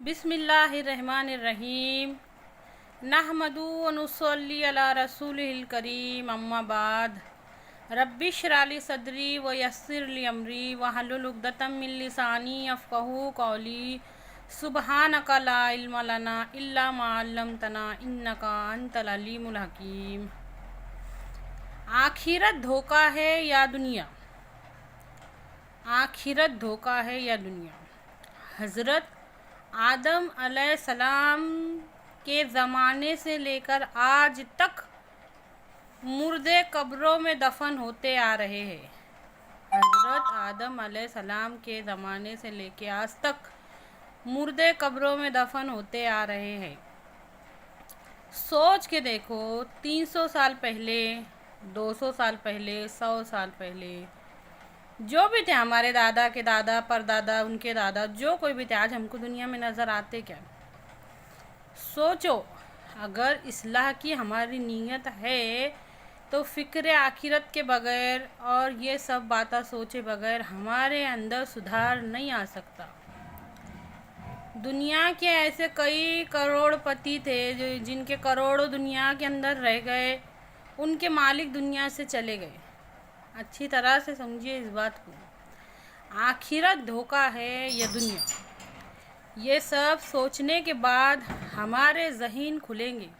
बिस्मिल्लाहिर्रहमानिर्रहीम नहमदु व नुसल्ली अला रसूलिल करीम अम्मा बाद रब्बिश्रह ली सदरी व यस्सिर ली अमरी वहलुल उक़दतम मिन लिसानी यफ़क़हू क़ौली सुब्हानका ला इल्मा लना इल्ला मा अल्लमतना इन्नका अंतल अलीमुल हकीम। आखिरत धोखा है या दुनिया? आखिरत धोखा है या दुनिया? हज़रत आदम अलैहिस्सलाम के ज़माने से लेकर आज तक मुर्दे कब्रों में दफन होते आ रहे हैं। हज़रत आदम अलैहिस्सलाम के ज़माने से लेकर आज तक मुर्दे कब्रों में दफन होते आ रहे हैं। सोच के देखो, 300 साल पहले, 200 साल पहले, 100 साल पहले जो भी थे, हमारे दादा के दादा, परदादा, उनके दादा, जो कोई भी थे, आज हमको दुनिया में नज़र आते क्या? सोचो, अगर इस्लाह की हमारी नीयत है तो फ़िक्र आखिरत के बगैर और ये सब बातें सोचे बगैर हमारे अंदर सुधार नहीं आ सकता। दुनिया के ऐसे कई करोड़पति थे जिनके करोड़ों दुनिया के अंदर रह गए, उनके मालिक दुनिया से चले गए। अच्छी तरह से समझिए इस बात को। आखिरत धोखा है या दुनिया? ये सब सोचने के बाद हमारे ज़हन खुलेंगे।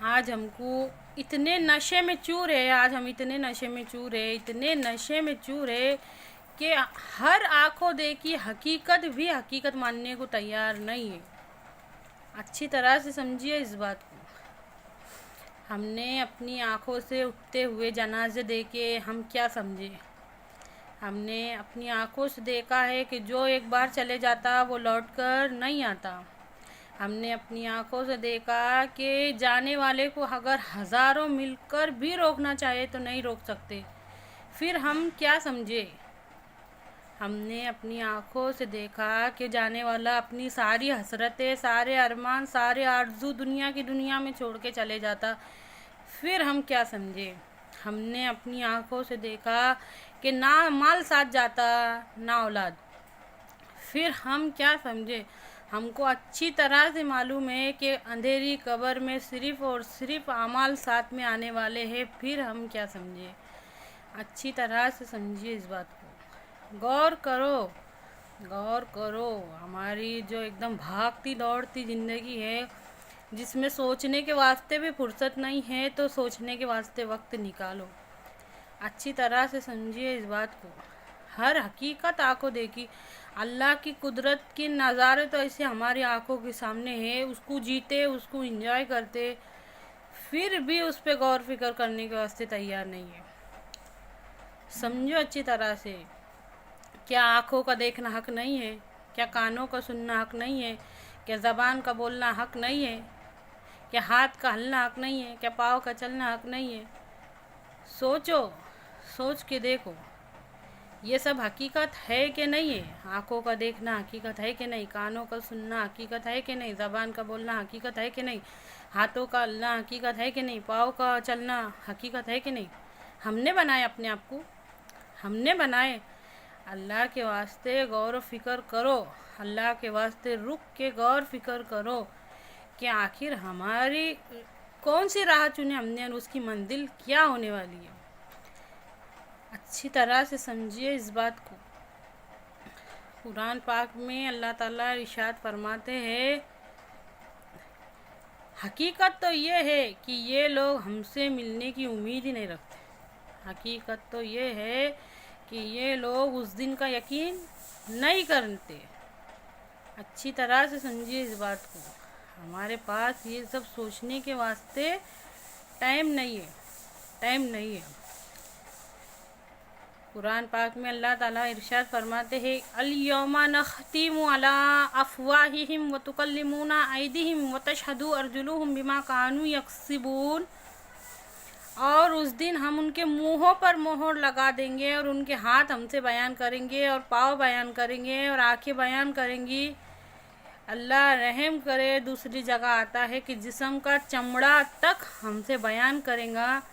आज हमको इतने नशे में चूर है, आज हम इतने नशे में चूर है, इतने नशे में चूर है कि हर आंखों देखी हकीकत भी हकीकत मानने को तैयार नहीं है। अच्छी तरह से समझिए इस बात को। हमने अपनी आँखों से उठते हुए जनाजे देखे, हम क्या समझे? हमने अपनी आँखों से देखा है कि जो एक बार चले जाता वो लौटकर नहीं आता। हमने अपनी आँखों से देखा कि जाने वाले को अगर हज़ारों मिलकर भी रोकना चाहे तो नहीं रोक सकते। फिर हम क्या समझे? हमने अपनी आँखों से देखा कि जाने वाला अपनी सारी हसरतें, सारे अरमान, सारे आरज़ू दुनिया में छोड़ के चले जाता। फिर हम क्या समझे? हमने अपनी आँखों से देखा कि ना माल साथ जाता, ना औलाद। फिर हम क्या समझे? हमको अच्छी तरह से मालूम है कि अंधेरी कब्र में सिर्फ़ और सिर्फ़ अमाल साथ में आने वाले हैं। फिर हम क्या समझे? अच्छी तरह से समझिए इस बात को। गौर करो, गौर करो। हमारी जो एकदम भागती दौड़ती ज़िंदगी है, जिसमें सोचने के वास्ते भी फुर्सत नहीं है, तो सोचने के वास्ते वक्त निकालो। अच्छी तरह से समझिए इस बात को। हर हकीकत आंखों देखी, अल्लाह की कुदरत के नज़ारे तो ऐसे हमारी आंखों के सामने है, उसको जीते, उसको एंजॉय करते, फिर भी उस पर गौर फिक्र करने के वास्ते तैयार नहीं है। समझो अच्छी तरह से। क्या आँखों का देखना हक नहीं है? क्या कानों का सुनना हक नहीं है? क्या ज़बान का बोलना हक नहीं है? क्या हाथ का हिलना हक नहीं है? क्या पाँव का चलना हक नहीं है? सोचो, सोच के देखो, ये सब हकीकत है कि नहीं है? आँखों का देखना हकीकत है कि नहीं? कानों का सुनना हकीकत है कि नहीं? ज़बान का बोलना हकीकत है कि नहीं? हाथों का हिलना हकीकत है कि नहीं? पाँव का चलना हकीकत है कि नहीं? हमने बनाए अपने आप को, हमने बनाए। अल्लाह के वास्ते गौर फिक्र करो, अल्लाह के वास्ते रुक के गौर फिक्र करो कि आखिर हमारी कौन सी राह चुने हमने और उसकी मंजिल क्या होने वाली है। अच्छी तरह से समझिए इस बात को। कुरान पाक में अल्लाह ताला इरशाद फरमाते हैं, हकीकत तो ये है कि ये लोग हमसे मिलने की उम्मीद ही नहीं रखते। हकीकत तो ये है कि ये लोग उस दिन का यकीन नहीं करते। अच्छी तरह से समझिए इस बात को। हमारे पास ये सब सोचने के वास्ते टाइम नहीं है, टाइम नहीं है। कुरान पाक में अल्लाह ताला इरशाद फरमाते हैं, अल-यौमा नख्तिमु अला अफ़वाहिहिम व तुकल्लिमुना ऐदिहिम व तशहदु अर्जुलुहुम बिमा कानू यक्सिबून। और उस दिन हम उनके मुंहों पर मोहर लगा देंगे और उनके हाथ हमसे बयान करेंगे और पाँव बयान करेंगे और आंखें बयान करेंगी। अल्लाह रहम करे, दूसरी जगह आता है कि जिस्म का चमड़ा तक हमसे बयान करेगा।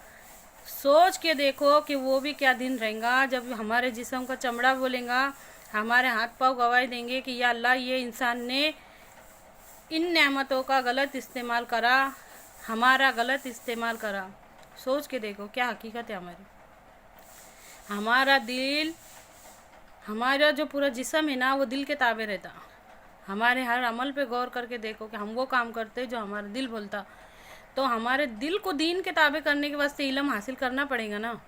सोच के देखो कि वो भी क्या दिन रहेगा जब हमारे जिस्म का चमड़ा बोलेगा, हमारे हाथ पाँव गवाह देंगे कि या अल्लाह ये इंसान ने इन नेमतों का गलत इस्तेमाल करा, हमारा गलत इस्तेमाल करा। सोच के देखो क्या हकीकत है हमारी। हमारा दिल, हमारा जो पूरा जिस्म है ना वो दिल के ताबे रहता। हमारे हर अमल पे गौर करके देखो कि हम वो काम करते जो हमारा दिल बोलता। तो हमारे दिल को दीन के ताबे करने के वास्ते इल्म हासिल करना पड़ेगा ना।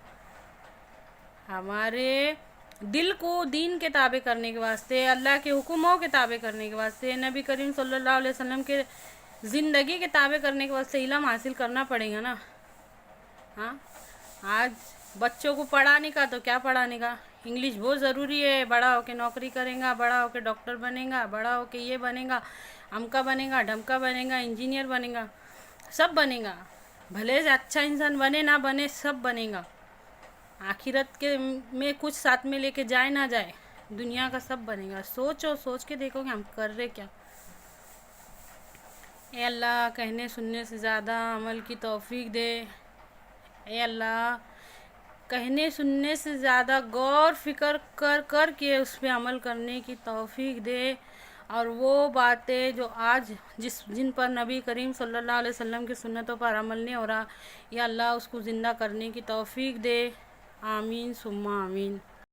हमारे दिल को दीन के ताबे करने के वास्ते, अल्लाह के हुक्मों के ताबे करने के वास्ते, नबी करीम सल्लल्लाहु अलैहि वसल्लम के ज़िंदगी के ताबे करने के वास्ते इल्म हासिल करना पड़ेगा ना। हाँ, आज बच्चों को पढ़ाने का तो क्या पढ़ाने का, इंग्लिश बहुत ज़रूरी है। बड़ा होके नौकरी करेगा, बड़ा होके डॉक्टर बनेगा, बड़ा होके ये बनेगा, अमका बनेगा, ढमका बनेगा, इंजीनियर बनेगा, सब बनेगा। भले से अच्छा इंसान बने ना बने, सब बनेगा। आखिरत के में कुछ साथ में लेके जाए ना जाए, दुनिया का सब बनेगा। सोचो, सोच के देखो कि हम कर रहे क्या। ए अल्लाह, कहने सुनने से ज़्यादा अमल की तौफीक दे। ए अल्लाह, कहने सुनने से ज़्यादा गौर फिक्र कर कर के उस पर अमल करने की तौफीक दे। और वो बातें जो आज जिन पर नबी करीम सल्लल्लाहु अलैहि वसल्लम की सुन्नतों पर अमल नहीं हो रहा, या अल्लाह उसको ज़िंदा करने की तौफीक दे। आमीन सुम्मा आमीन।